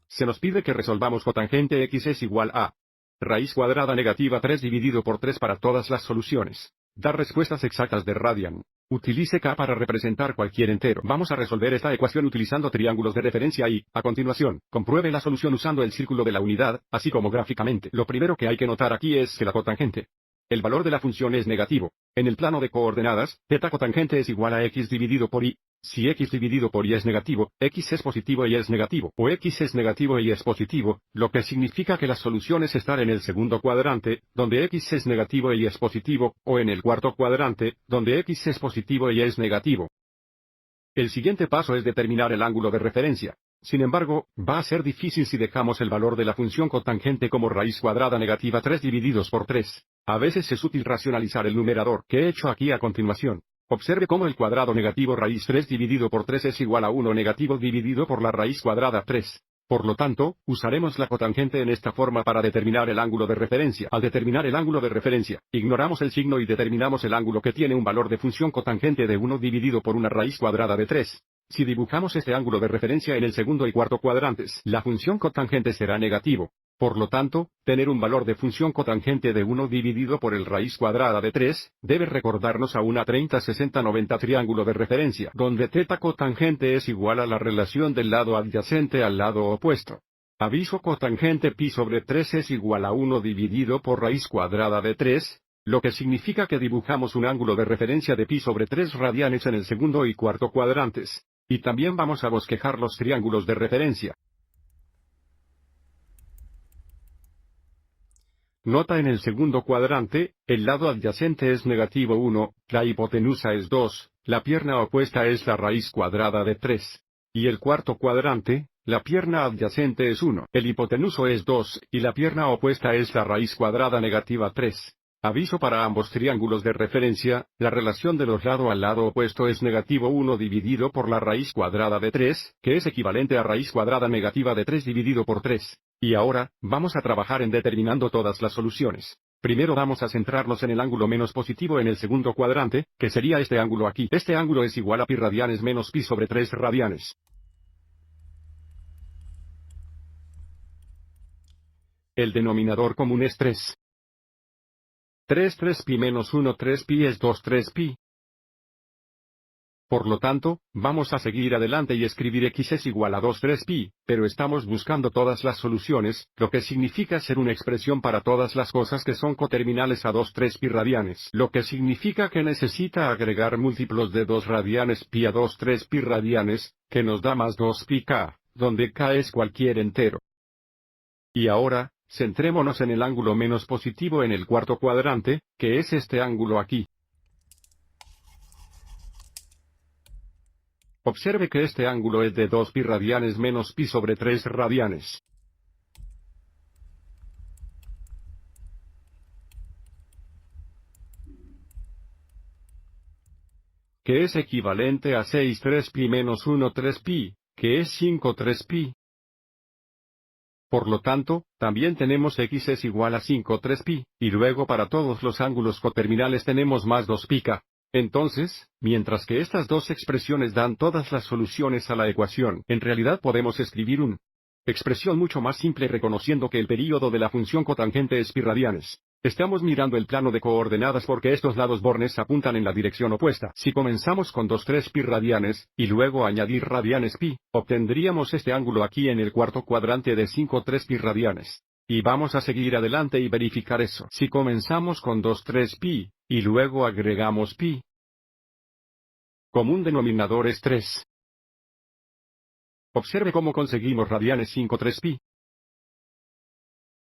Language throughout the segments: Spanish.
se nos pide que resolvamos cotangente x es igual a raíz cuadrada negativa 3 dividido por 3 para todas las soluciones. Dar respuestas exactas de radian. Utilice k para representar cualquier entero. Vamos a resolver esta ecuación utilizando triángulos de referencia y, a continuación, compruebe la solución usando el círculo de la unidad, así como gráficamente. Lo primero que hay que notar aquí es que la cotangente. El valor de la función es negativo. En el plano de coordenadas, θ cotangente es igual a x dividido por y. Si x dividido por y es negativo, x es positivo y es negativo, o x es negativo y es positivo, lo que significa que las soluciones están en el segundo cuadrante, donde x es negativo y es positivo, o en el cuarto cuadrante, donde x es positivo y es negativo. El siguiente paso es determinar el ángulo de referencia. Sin embargo, va a ser difícil si dejamos el valor de la función cotangente como raíz cuadrada negativa 3 divididos por 3. A veces es útil racionalizar el numerador, que he hecho aquí a continuación. Observe cómo el cuadrado negativo raíz 3 dividido por 3 es igual a 1 negativo dividido por la raíz cuadrada 3. Por lo tanto, usaremos la cotangente en esta forma para determinar el ángulo de referencia. Al determinar el ángulo de referencia, ignoramos el signo y determinamos el ángulo que tiene un valor de función cotangente de 1 dividido por una raíz cuadrada de 3. Si dibujamos este ángulo de referencia en el segundo y cuarto cuadrantes, la función cotangente será negativo. Por lo tanto, tener un valor de función cotangente de 1 dividido por el raíz cuadrada de 3, debe recordarnos a una 30-60-90 triángulo de referencia, donde θ cotangente es igual a la relación del lado adyacente al lado opuesto. Aviso cotangente pi sobre 3 es igual a 1 dividido por raíz cuadrada de 3, lo que significa que dibujamos un ángulo de referencia de pi sobre 3 radianes en el segundo y cuarto cuadrantes. Y también vamos a bosquejar los triángulos de referencia. Nota en el segundo cuadrante, el lado adyacente es negativo 1, la hipotenusa es 2, la pierna opuesta es la raíz cuadrada de 3. Y el cuarto cuadrante, la pierna adyacente es 1, el hipotenuso es 2, y la pierna opuesta es la raíz cuadrada negativa 3. Aviso para ambos triángulos de referencia, la relación de los lado al lado opuesto es negativo 1 dividido por la raíz cuadrada de 3, que es equivalente a raíz cuadrada negativa de 3 dividido por 3. Y ahora, vamos a trabajar en determinando todas las soluciones. Primero vamos a centrarnos en el ángulo menos positivo en el segundo cuadrante, que sería este ángulo aquí. Este ángulo es igual a pi radianes menos pi sobre 3 radianes. El denominador común es 3. 3 pi menos 1 3 pi es 2 3 pi. Por lo tanto, vamos a seguir adelante y escribir x es igual a 2 3 pi, pero estamos buscando todas las soluciones, lo que significa ser una expresión para todas las cosas que son coterminales a 2 3 pi radianes, lo que significa que necesita agregar múltiplos de 2 radianes pi a 2 3 pi radianes, que nos da más 2 pi k, donde k es cualquier entero. Y ahora, centrémonos en el ángulo menos positivo en el cuarto cuadrante, que es este ángulo aquí. Observe que este ángulo es de 2 pi radianes menos pi sobre 3 radianes. Que es equivalente a 6 3 pi menos 1 3 pi, que es 5 3 pi. Por lo tanto, también tenemos x es igual a 5 3 pi, y luego para todos los ángulos coterminales tenemos más 2 pi k. Entonces, mientras que estas dos expresiones dan todas las soluciones a la ecuación, en realidad podemos escribir una expresión mucho más simple reconociendo que el período de la función cotangente es pi radianes. Estamos mirando el plano de coordenadas porque estos lados bornes apuntan en la dirección opuesta. Si comenzamos con 2 3 pi radianes, y luego añadir radianes pi, obtendríamos este ángulo aquí en el cuarto cuadrante de 5 3 pi radianes. Y vamos a seguir adelante y verificar eso. Si comenzamos con 2 3 pi, y luego agregamos pi, común denominador es 3. Observe cómo conseguimos radianes 5 3 pi.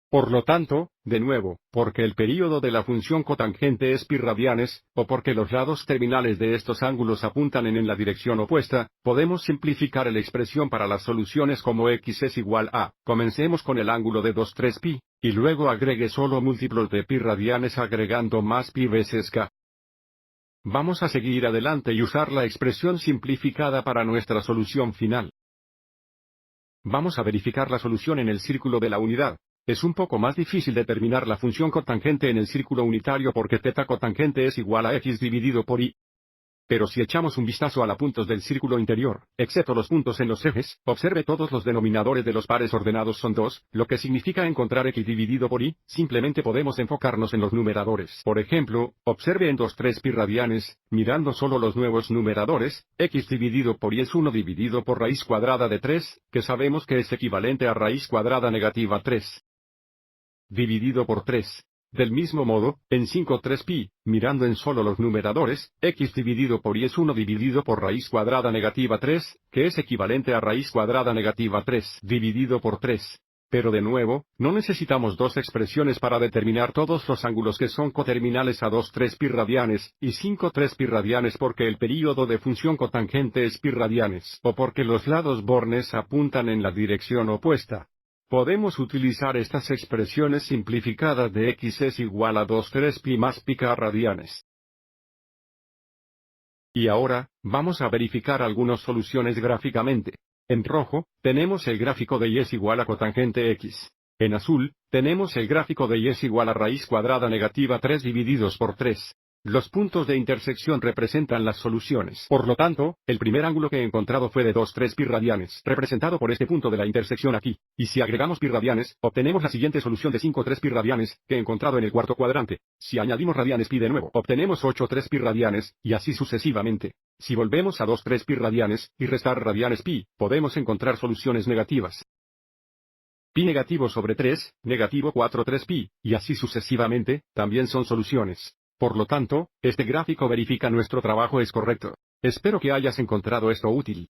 Por lo tanto, de nuevo, porque el período de la función cotangente es pi radianes, o porque los lados terminales de estos ángulos apuntan en la dirección opuesta, podemos simplificar la expresión para las soluciones como x es igual a, comencemos con el ángulo de 2 3 pi, y luego agregue solo múltiplos de pi radianes agregando más pi veces k. Vamos a seguir adelante y usar la expresión simplificada para nuestra solución final. Vamos a verificar la solución en el círculo de la unidad. Es un poco más difícil determinar la función cotangente en el círculo unitario porque θ cotangente es igual a x dividido por y. Pero si echamos un vistazo a los puntos del círculo interior, excepto los puntos en los ejes, observe todos los denominadores de los pares ordenados son 2, lo que significa encontrar x dividido por y, simplemente podemos enfocarnos en los numeradores. Por ejemplo, observe en 2 pi radianes, mirando solo los nuevos numeradores, x dividido por y es 1 dividido por raíz cuadrada de 3, que sabemos que es equivalente a raíz cuadrada negativa 3. Dividido por 3. Del mismo modo, en 5 pi, mirando en solo los numeradores, x dividido por y es 1 dividido por raíz cuadrada negativa 3, que es equivalente a raíz cuadrada negativa 3 dividido por 3. Pero de nuevo, no necesitamos dos expresiones para determinar todos los ángulos que son coterminales a 2 pi radianes, y 5 pi radianes porque el período de función cotangente es pi radianes, o porque los lados bornes apuntan en la dirección opuesta. Podemos utilizar estas expresiones simplificadas de x es igual a 2 pi más pi k radianes. Y ahora, vamos a verificar algunas soluciones gráficamente. En rojo, tenemos el gráfico de y es igual a cotangente x. En azul, tenemos el gráfico de y es igual a raíz cuadrada negativa 3 divididos por 3. Los puntos de intersección representan las soluciones. Por lo tanto, el primer ángulo que he encontrado fue de 2 pi radianes, representado por este punto de la intersección aquí. Y si agregamos pi radianes, obtenemos la siguiente solución de 5 pi radianes, que he encontrado en el cuarto cuadrante. Si añadimos radianes pi de nuevo, obtenemos 8 pi radianes, y así sucesivamente. Si volvemos a 2 pi radianes, y restar radianes pi, podemos encontrar soluciones negativas. Pi negativo sobre 3, negativo 4 pi, y así sucesivamente, también son soluciones. Por lo tanto, este gráfico verifica nuestro trabajo es correcto. Espero que hayas encontrado esto útil.